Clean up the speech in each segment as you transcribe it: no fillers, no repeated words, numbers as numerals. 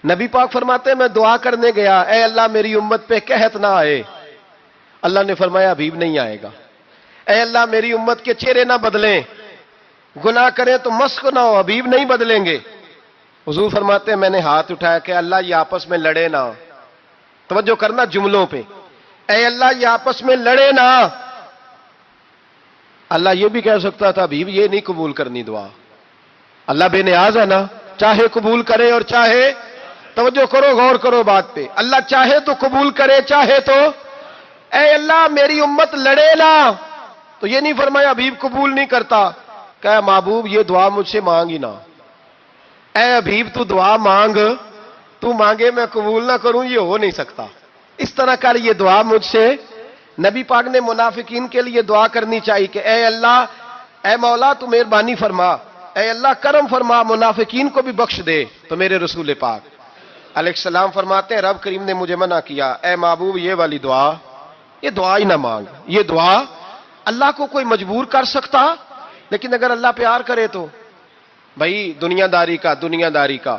نبی پاک فرماتے ہیں میں دعا کرنے گیا، اے اللہ میری امت پہ قحط نہ آئے، اللہ نے فرمایا حبیب نہیں آئے گا۔ اے اللہ میری امت کے چہرے نہ بدلیں، گناہ کریں تو مسخ نہ ہو، حبیب نہیں بدلیں گے۔ حضور فرماتے ہیں میں نے ہاتھ اٹھایا کہ اللہ یہ آپس میں لڑے نہ، توجہ کرنا جملوں پہ، اے اللہ یہ آپس میں لڑے نہ۔ اللہ یہ بھی کہہ سکتا تھا حبیب یہ نہیں قبول کرنی دعا، اللہ بے نیاز ہے نا، چاہے قبول کرے اور چاہے، توجہ کرو غور کرو بات پہ، اللہ چاہے تو قبول کرے چاہے تو، اے اللہ میری امت لڑے نہ، تو یہ نہیں فرمایا حبیب قبول نہیں کرتا، کہ محبوب یہ دعا مجھ سے مانگ ہی نہ، اے حبیب تو دعا مانگ، تو مانگے میں قبول نہ کروں، یہ ہو نہیں سکتا، اس طرح کر یہ دعا مجھ سے۔ نبی پاک نے منافقین کے لیے دعا کرنی چاہیے کہ اے اللہ، اے مولا تو مہربانی فرما، اے اللہ کرم فرما، منافقین کو بھی بخش دے۔ تو میرے رسول پاک علیہ السلام فرماتے ہیں رب کریم نے مجھے منع کیا، اے محبوب یہ والی دعا، یہ دعا ہی نہ مانگ، یہ دعا اللہ کو کوئی مجبور کر سکتا، لیکن اگر اللہ پیار کرے تو، بھائی دنیا داری کا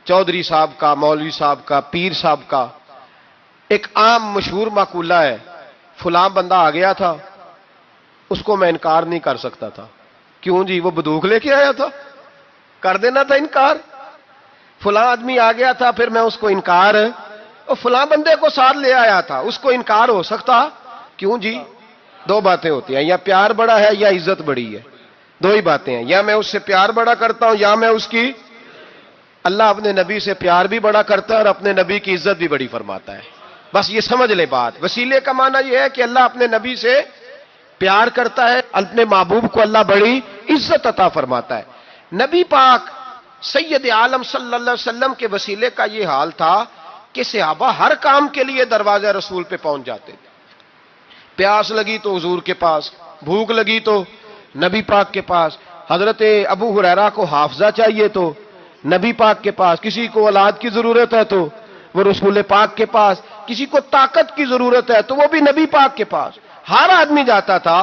چودھری صاحب کا، مولوی صاحب کا، پیر صاحب کا ایک عام مشہور مقولہ ہے، فلاں بندہ آ گیا تھا اس کو میں انکار نہیں کر سکتا تھا، کیوں جی وہ بندوق لے کے آیا تھا، کر دینا تھا انکار، فلاں آدمی آ گیا تھا پھر میں اس کو انکار، اور فلاں بندے کو ساتھ لے آیا تھا اس کو انکار ہو سکتا، کیوں جی؟ دو باتیں ہوتی ہیں، یا پیار بڑا ہے یا عزت بڑی ہے، دو ہی باتیں ہیں، یا میں اس سے پیار بڑا کرتا ہوں یا میں اس کی، اللہ اپنے نبی سے پیار بھی بڑا کرتا ہے اور اپنے نبی کی عزت بھی بڑی فرماتا ہے، بس یہ سمجھ لے بات۔ وسیلے کا معنی یہ ہے کہ اللہ اپنے نبی سے پیار کرتا ہے، اپنے محبوب کو اللہ بڑی عزت عطا فرماتا ہے۔ نبی پاک سید عالم صلی اللہ علیہ وسلم کے وسیلے کا یہ حال تھا کہ صحابہ ہر کام کے لیے دروازہ رسول پہ پہنچ جاتے تھے، پیاس لگی تو حضور کے پاس، بھوک لگی تو نبی پاک کے پاس، حضرت ابو ہریرہ کو حافظہ چاہیے تو نبی پاک کے پاس، کسی کو اولاد کی ضرورت ہے تو وہ رسول پاک کے پاس، کسی کو طاقت کی ضرورت ہے تو وہ بھی نبی پاک کے پاس، ہر آدمی جاتا تھا،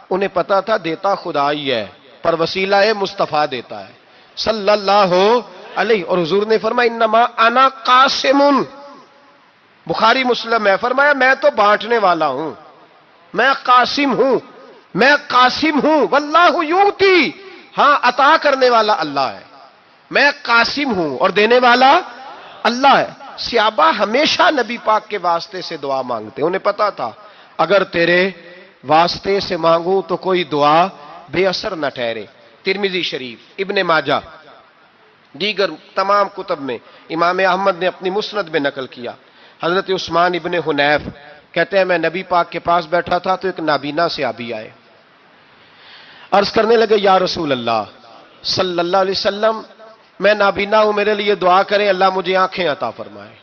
انہیں پتا تھا دیتا خدا ہی ہے پر وسیلہ مصطفیٰ دیتا ہے صلی اللہ علیہ، اور حضور نے فرمایا انما انا قاسم، بخاری مسلم ہے، فرمایا میں تو بانٹنے والا ہوں، میں قاسم ہوں، میں قاسم ہوں، واللہ یؤتی، ہاں عطا کرنے والا اللہ ہے، میں قاسم ہوں اور دینے والا اللہ ہے۔ صحابہ ہمیشہ نبی پاک کے واسطے سے دعا مانگتے، انہیں پتا تھا اگر تیرے واسطے سے مانگوں تو کوئی دعا بے اثر نہ ٹھہرے۔ ترمذی شریف، ابن ماجہ، دیگر تمام کتب میں امام احمد نے اپنی مسند میں نقل کیا، حضرت عثمان ابن حنیف کہتے ہیں میں نبی پاک کے پاس بیٹھا تھا تو ایک نابینا صحابی آئے، عرض کرنے لگے یا رسول اللہ صلی اللہ علیہ وسلم میں نابینا ہوں، میرے لیے دعا کریں اللہ مجھے آنکھیں عطا فرمائے،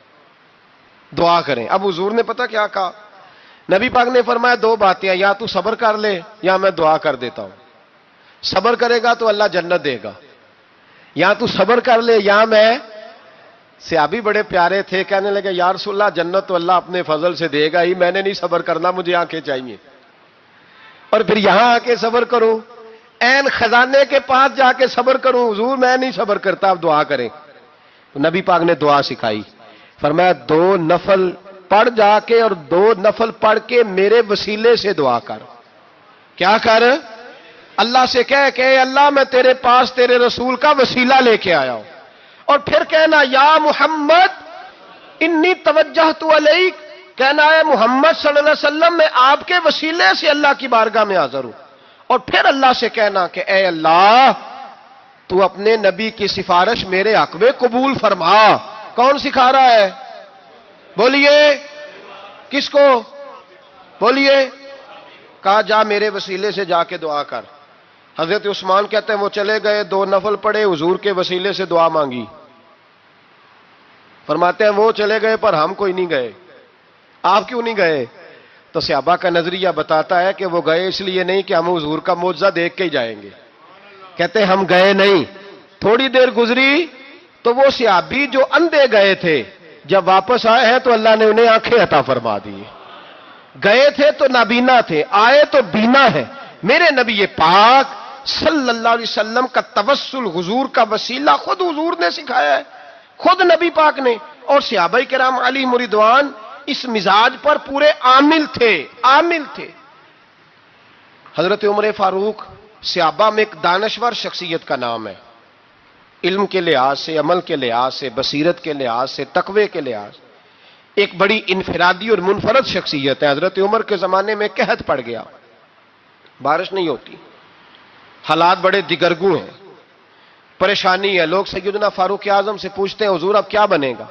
دعا کریں۔ اب حضور نے پتہ کیا کہا، نبی پاک نے فرمایا دو باتیں ہیں، یا تو صبر کر لے یا میں دعا کر دیتا ہوں، صبر کرے گا تو اللہ جنت دے گا، یا تو صبر کر لے یا میں، صحابی بڑے پیارے تھے، کہنے لگے یا رسول اللہ جنت تو اللہ اپنے فضل سے دے گا ہی، میں نے نہیں صبر کرنا، مجھے آنکھیں چاہیے، اور پھر یہاں آ کے صبر کروں، این خزانے کے پاس جا کے صبر کروں، حضور میں نہیں صبر کرتا، اب دعا کریں۔ تو نبی پاک نے دعا سکھائی، فرمایا دو نفل پڑھ جا کے اور دو نفل پڑھ کے میرے وسیلے سے دعا کر، کیا کر؟ اللہ سے کہہ کہ اے اللہ میں تیرے پاس تیرے رسول کا وسیلہ لے کے آیا ہوں، اور پھر کہنا یا محمد انی توجہت الیک، کہنا ہے محمد صلی اللہ علیہ وسلم میں آپ کے وسیلے سے اللہ کی بارگاہ میں حاضر ہوں، اور پھر اللہ سے کہنا کہ اے اللہ تو اپنے نبی کی سفارش میرے حق میں قبول فرما۔ کون سکھا رہا ہے؟ بولیے کس کو؟ بولیے، کہا جا میرے وسیلے سے جا کے دعا کر۔ حضرت عثمان کہتے ہیں وہ چلے گئے، دو نفل پڑھے، حضور کے وسیلے سے دعا مانگی، فرماتے ہیں وہ چلے گئے پر ہم کوئی نہیں گئے۔ آپ کیوں نہیں گئے؟ تو صحابہ کا نظریہ بتاتا ہے کہ وہ گئے اس لیے نہیں کہ ہم حضور کا معجزہ دیکھ کے ہی جائیں گے، کہتے ہیں ہم گئے نہیں، تھوڑی دیر گزری تو وہ صحابی جو اندھے گئے تھے جب واپس آئے ہیں تو اللہ نے انہیں آنکھیں عطا فرما دی، گئے تھے تو نابینا تھے، آئے تو بینا ہے۔ میرے نبی پاک صلی اللہ علیہ وسلم کا توسل، حضور کا وسیلہ خود حضور نے سکھایا ہے، خود نبی پاک نے اور صحابہ کرام علیہم رضوان اس مزاج پر پورے عامل تھے. حضرت عمر فاروق صحابہ میں ایک دانشور شخصیت کا نام ہے، علم کے لحاظ سے، عمل کے لحاظ سے، بصیرت کے لحاظ سے، تقوی کے لحاظ سے ایک بڑی انفرادی اور منفرد شخصیت ہے. حضرت عمر کے زمانے میں قحط پڑ گیا، بارش نہیں ہوتی، حالات بڑے دگرگوں ہیں، پریشانی ہے. لوگ سیدنا فاروق اعظم سے پوچھتے ہیں حضور اب کیا بنے گا؟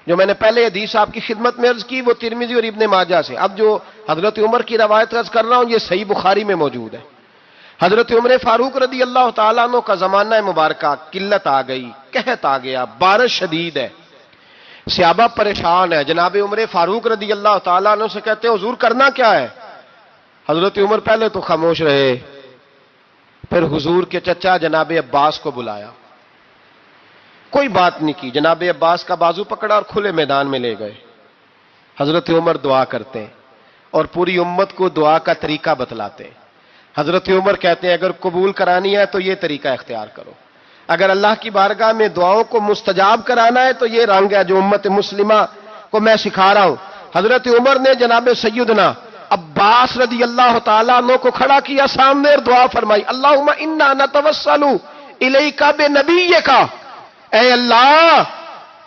جو میں نے پہلے حدیث آپ کی خدمت میں عرض کی وہ ترمذی اور ابن ماجہ سے، اب جو حضرت عمر کی روایت عرض کر رہا ہوں یہ صحیح بخاری میں موجود ہے. حضرت عمر فاروق رضی اللہ تعالیٰ عنہ کا زمانہ مبارکہ، قلت آ گئی، قحط آ گیا، بارش شدید ہے، صحابہ پریشان ہے. جناب عمر فاروق رضی اللہ تعالیٰ عنہ سے کہتے ہیں حضور کرنا کیا ہے؟ حضرت عمر پہلے تو خاموش رہے، پھر حضور کے چچا جناب عباس کو بلایا، کوئی بات نہیں کی. جناب عباس کا بازو پکڑا اور کھلے میدان میں لے گئے. حضرت عمر دعا کرتے ہیں اور پوری امت کو دعا کا طریقہ بتلاتے ہیں. حضرت عمر کہتے ہیں اگر قبول کرانی ہے تو یہ طریقہ اختیار کرو، اگر اللہ کی بارگاہ میں دعاؤں کو مستجاب کرانا ہے تو یہ رنگ ہے جو امت مسلمہ کو میں سکھا رہا ہوں. حضرت عمر نے جناب سیدنا عباس رضی اللہ تعالیٰ عنہ کو کھڑا کیا سامنے اور دعا فرمائی، اللہم انا نتوسل الیک بنبیک، اے اللہ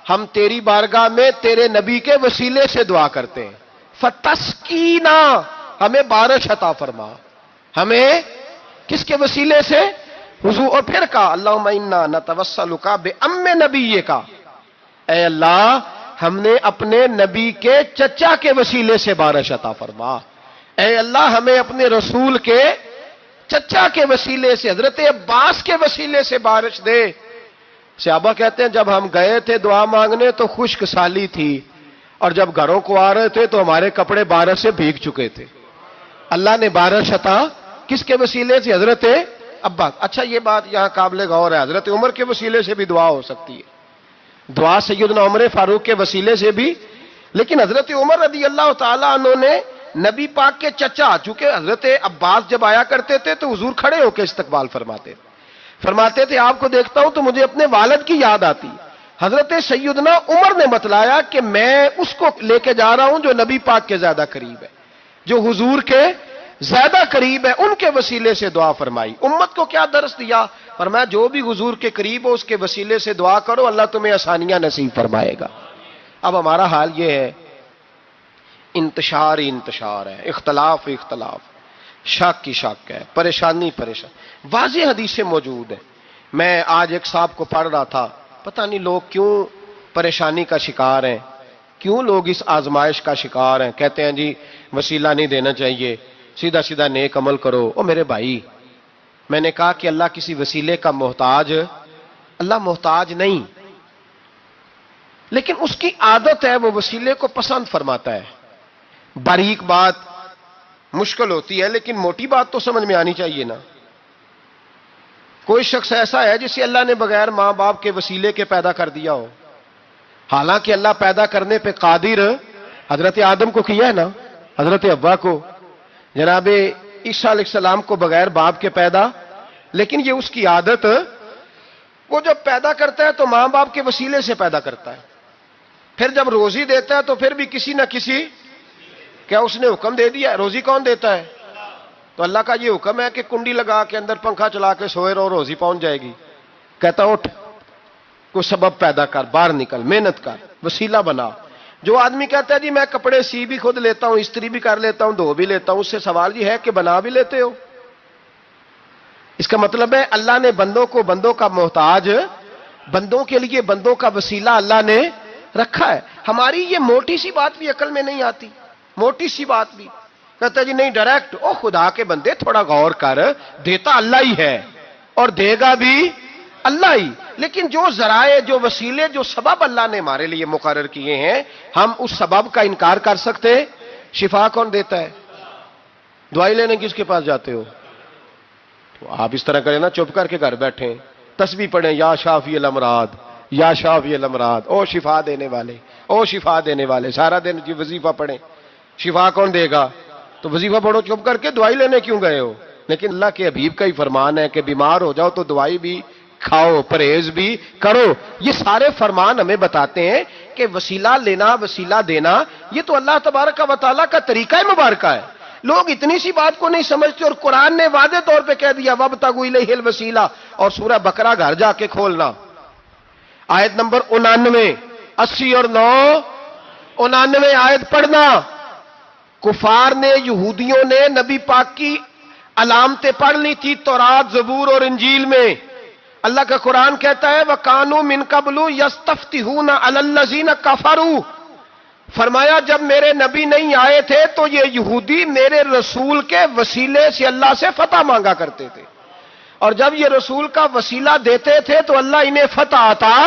ہم تیری بارگاہ میں تیرے نبی کے وسیلے سے دعا کرتے ہیں، فتسقینا، ہمیں بارش عطا فرما. ہمیں کس کے وسیلے سے؟ حضور. اور پھر کہا اللہم انا نتوسلک بام نبیک، اے اللہ ہم نے اپنے نبی کے چچا کے وسیلے سے بارش عطا فرما، اے اللہ ہمیں اپنے رسول کے چچا کے وسیلے سے، حضرت عباس کے وسیلے سے بارش دے. صحابہ کہتے ہیں جب ہم گئے تھے دعا مانگنے تو خشک سالی تھی، اور جب گھروں کو آ رہے تھے تو ہمارے کپڑے بارش سے بھیگ چکے تھے. اللہ نے بارش عطا کس کے وسیلے سے؟ حضرت عباس. اچھا یہ بات یہاں قابل غور ہے، حضرت عمر کے وسیلے سے بھی دعا ہو سکتی ہے، دعا سیدنا عمر فاروق کے وسیلے سے بھی. لیکن حضرت عمر رضی اللہ تعالیٰ عنہ نے نبی پاک کے چچا، چونکہ حضرت عباس جب آیا کرتے تھے تو حضور کھڑے ہو کے استقبال فرماتے تھے آپ کو دیکھتا ہوں تو مجھے اپنے والد کی یاد آتی. حضرت سیدنا عمر نے بتلایا کہ میں اس کو لے کے جا رہا ہوں جو نبی پاک کے زیادہ قریب ہے، جو حضور کے زیادہ قریب ہے، ان کے وسیلے سے دعا فرمائی. امت کو کیا درس دیا؟ فرمایا جو بھی حضور کے قریب ہو اس کے وسیلے سے دعا کرو، اللہ تمہیں آسانیاں نصیب فرمائے گا. اب ہمارا حال یہ ہے، انتشار ہی انتشار ہے، اختلاف ہی اختلاف، شک کی شک ہے، پریشانی پریشان. واضح حدیثیں موجود ہیں. میں آج ایک صاحب کو پڑھ رہا تھا، پتہ نہیں لوگ کیوں پریشانی کا شکار ہیں، کیوں لوگ اس آزمائش کا شکار ہیں. کہتے ہیں جی وسیلہ نہیں دینا چاہیے، سیدھا سیدھا نیک عمل کرو. او میرے بھائی، میں نے کہا کہ اللہ کسی وسیلے کا محتاج، اللہ محتاج نہیں، لیکن اس کی عادت ہے وہ وسیلے کو پسند فرماتا ہے. باریک بات مشکل ہوتی ہے لیکن موٹی بات تو سمجھ میں آنی چاہیے نا. کوئی شخص ایسا ہے جسے اللہ نے بغیر ماں باپ کے وسیلے کے پیدا کر دیا ہو، حالانکہ اللہ پیدا کرنے پہ قادر حضرت آدم کو کیا ہے نا، حضرت حوا کو، جناب عیسیٰ علیہ السلام کو بغیر باپ کے پیدا. لیکن یہ اس کی عادت، وہ جب پیدا کرتا ہے تو ماں باپ کے وسیلے سے پیدا کرتا ہے، پھر جب روزی دیتا ہے تو پھر بھی کسی نہ کسی، کیا اس نے حکم دے دیا؟ روزی کون دیتا ہے؟ تو اللہ کا یہ حکم ہے کہ کنڈی لگا کے اندر پنکھا چلا کے سوئے رہو، روزی پہنچ جائے گی. کہتا اٹھ، کوئی سبب پیدا کر، باہر نکل، محنت کر، وسیلہ بنا. جو آدمی کہتا ہے جی میں کپڑے سی بھی خود لیتا ہوں، استری بھی کر لیتا ہوں، دھو بھی لیتا ہوں، اس سے سوال یہ ہے کہ بنا بھی لیتے ہو؟ اس کا مطلب ہے اللہ نے بندوں کو بندوں کا محتاج، بندوں کے لیے بندوں کا وسیلہ اللہ نے رکھا ہے. ہماری یہ موٹی سی بات بھی عقل میں نہیں آتی، موٹی سی بات بھی. کہتا جی نہیں ڈائریکٹ، او خدا کے بندے تھوڑا غور کر، دیتا اللہ ہی ہے اور دے گا بھی اللہ ہی. لیکن جو ذرائع، جو وسیلے، جو سبب اللہ نے ہمارے لیے مقرر کیے ہیں، ہم اس سبب کا انکار کر سکتے؟ شفا کون دیتا ہے؟ دوائی لینے کس کے پاس جاتے ہو؟ تو آپ اس طرح کریں نا، چپ کر کے گھر بیٹھیں، تسبیح پڑھیں، یا شافی الامراض، یا شافی الامراض، او شفا دینے والے، او شفا دینے والے. سارا دن جی وظیفہ پڑھیں، شفا کون دے گا؟ تو وظیفہ پڑھو چپ کر کے، دوائی لینے کیوں گئے ہو؟ لیکن اللہ کے حبیب کا ہی فرمان ہے کہ بیمار ہو جاؤ تو دوائی بھی کھاؤ، پرہیز بھی کرو۔ یہ سارے فرمان ہمیں بتاتے ہیں کہ وسیلہ لینا، وسیلہ دینا، یہ تو اللہ تبارک و تعالیٰ کا طریقہ مبارکہ ہے۔ لوگ اتنی سی بات کو نہیں سمجھتے، اور قرآن نے واضح طور پہ کہہ دیا وَابْتَغُوا إِلَيْهِ الْوَسِيلَةَ، اور سورہ بقرہ گھر جا کے کھولنا، آیت نمبر 99، 80 اور 9، 99 آیت پڑھنا۔ کفار نے، یہودیوں نے نبی پاک کی علامتیں پڑھ لی تھی تورات، زبور اور انجیل میں۔ اللہ کا قرآن کہتا ہے وَكَانُوا مِن قَبْلُ يَسْتَفْتِحُونَ عَلَى الَّذِينَ كَفَرُوا، فرمایا جب میرے نبی نہیں آئے تھے تو یہ یہودی میرے رسول کے وسیلے سے اللہ سے فتح مانگا کرتے تھے، اور جب یہ رسول کا وسیلہ دیتے تھے تو اللہ انہیں فتح عطا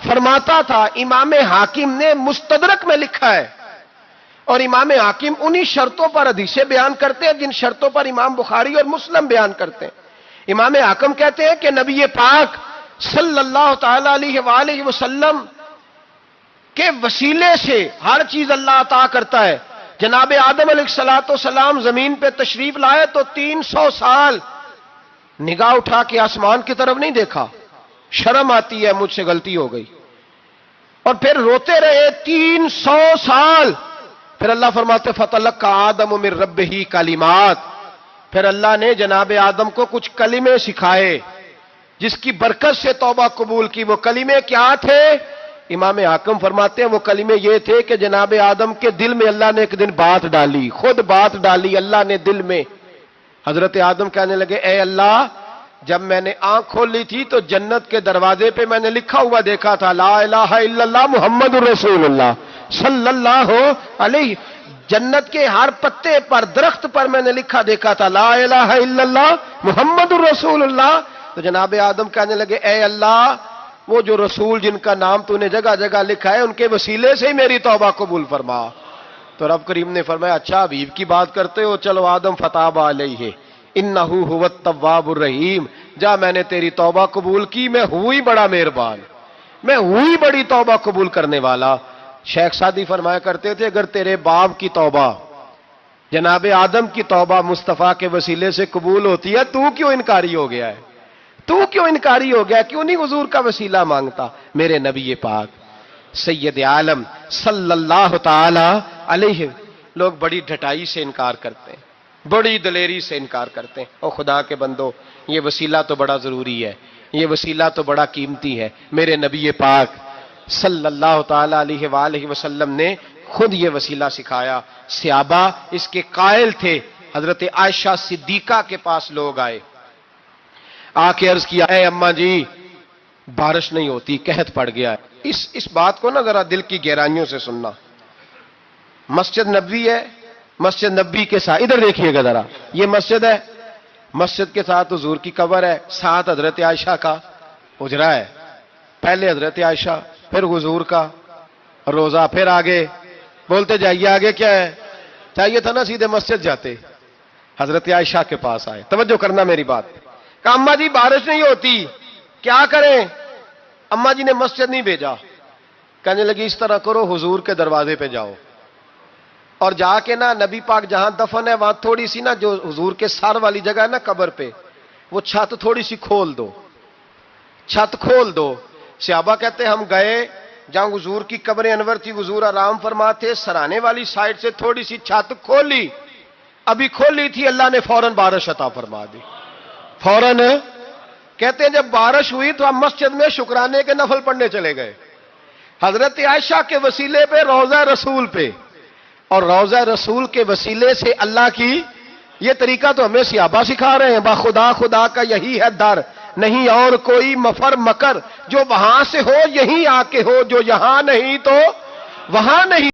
فرماتا تھا۔ امام حاکم نے مستدرک میں لکھا ہے، اور امام حاکم انہی شرطوں پر حدیثیں بیان کرتے ہیں جن شرطوں پر امام بخاری اور مسلم بیان کرتے ہیں۔ امام حاکم کہتے ہیں کہ نبی پاک صلی اللہ تعالی علیہ وآلہ وسلم کے وسیلے سے ہر چیز اللہ عطا کرتا ہے۔ جناب آدم علیہ السلام زمین پہ تشریف لائے تو 300 سال نگاہ اٹھا کے آسمان کی طرف نہیں دیکھا، شرم آتی ہے مجھ سے غلطی ہو گئی، اور پھر روتے رہے 300 سال۔ پھر اللہ فرماتے فَتَلَقَّىٰ آدَمُ مِن رَبِّهِ کلمات، پھر اللہ نے جناب آدم کو کچھ کلمے سکھائے جس کی برکت سے توبہ قبول کی۔ وہ کلمے کیا تھے؟ امام حاکم فرماتے ہیں وہ کلمے یہ تھے کہ جناب آدم کے دل میں اللہ نے ایک دن بات ڈالی، خود بات ڈالی اللہ نے دل میں۔ حضرت آدم کہنے لگے اے اللہ، جب میں نے آنکھ کھول لی تھی تو جنت کے دروازے پہ میں نے لکھا ہوا دیکھا تھا لا الہ الا اللہ محمد الرسول اللہ صلی اللہ علیہ، جنت کے ہر پتے پر، درخت پر میں نے لکھا دیکھا تھا لا الہ الا اللہ محمد الرسول اللہ۔ تو جناب آدم کہنے لگے اے اللہ، وہ جو رسول جن کا نام تو نے جگہ جگہ لکھا ہے ان کے وسیلے سے ہی میری توبہ قبول فرما۔ تو رب کریم نے فرمایا اچھا حبیب کی بات کرتے ہو، چلو آدم فتاب علیہ انہ هو التواب الرحیم، جا میں نے تیری توبہ قبول کی، میں ہوئی بڑا مہربان، میں ہوئی بڑی توبہ قبول کرنے والا۔ شیخ سعدی فرمایا کرتے تھے اگر تیرے باپ کی توبہ، جناب آدم کی توبہ مصطفیٰ کے وسیلے سے قبول ہوتی ہے، تو کیوں انکاری ہو گیا ہے؟ تو کیوں انکاری ہو گیا؟ کیوں نہیں حضور کا وسیلہ مانگتا؟ میرے نبی پاک سید عالم صلی اللہ تعالی علیہ، لوگ بڑی ڈھٹائی سے انکار کرتے ہیں، بڑی دلیری سے انکار کرتے ہیں۔ او خدا کے بندو، یہ وسیلہ تو بڑا ضروری ہے، یہ وسیلہ تو بڑا قیمتی ہے۔ میرے نبی پاک صلی اللہ تعالی علیہ وآلہ وسلم نے خود یہ وسیلہ سکھایا۔ صحابہ اس کے قائل تھے۔ حضرت عائشہ صدیقہ کے پاس لوگ آئے، آ کے عرض کیا اے اماں جی بارش نہیں ہوتی، قحط پڑ گیا ہے۔ اس بات کو نا ذرا دل کی گہرائیوں سے سننا۔ مسجد نبوی ہے، مسجد نبی کے ساتھ ادھر دیکھیے گا ذرا، یہ مسجد ہے، مسجد کے ساتھ حضور کی قبر ہے، ساتھ حضرت عائشہ کا حجرہ ہے، پہلے حضرت عائشہ پھر حضور کا روزہ، پھر آگے بولتے جائیے آگے کیا ہے؟ چاہیے تھا نا سیدھے مسجد جاتے، حضرت عائشہ کے پاس آئے۔ توجہ کرنا میری بات، کہ اماں جی بارش نہیں ہوتی کیا کریں؟ اماں جی نے مسجد نہیں بھیجا، کہنے لگی اس طرح کرو حضور کے دروازے پہ جاؤ، اور جا کے نا نبی پاک جہاں دفن ہے وہاں تھوڑی سی نا جو حضور کے سر والی جگہ ہے نا قبر پہ، وہ چھت تھوڑی سی کھول دو، چھت کھول دو۔ صحابہ کہتے ہم گئے جہاں حضور کی قبر انور تھی، حضور آرام فرماتے، سرانے والی سائڈ سے تھوڑی سی چھت کھولی، ابھی کھولی تھی اللہ نے فوراً بارش عطا فرما دی، فوراً۔ کہتے ہیں جب بارش ہوئی تو ہم مسجد میں شکرانے کے نفل پڑھنے چلے گئے، حضرت عائشہ کے وسیلے پہ، روضہ رسول پہ، اور روضہ رسول کے وسیلے سے اللہ کی یہ طریقہ تو ہمیں صحابہ سکھا رہے ہیں۔ باخدا خدا کا یہی ہے در، نہیں اور کوئی مفر مکر، جو وہاں سے ہو یہیں آ کے ہو، جو یہاں نہیں تو وہاں نہیں۔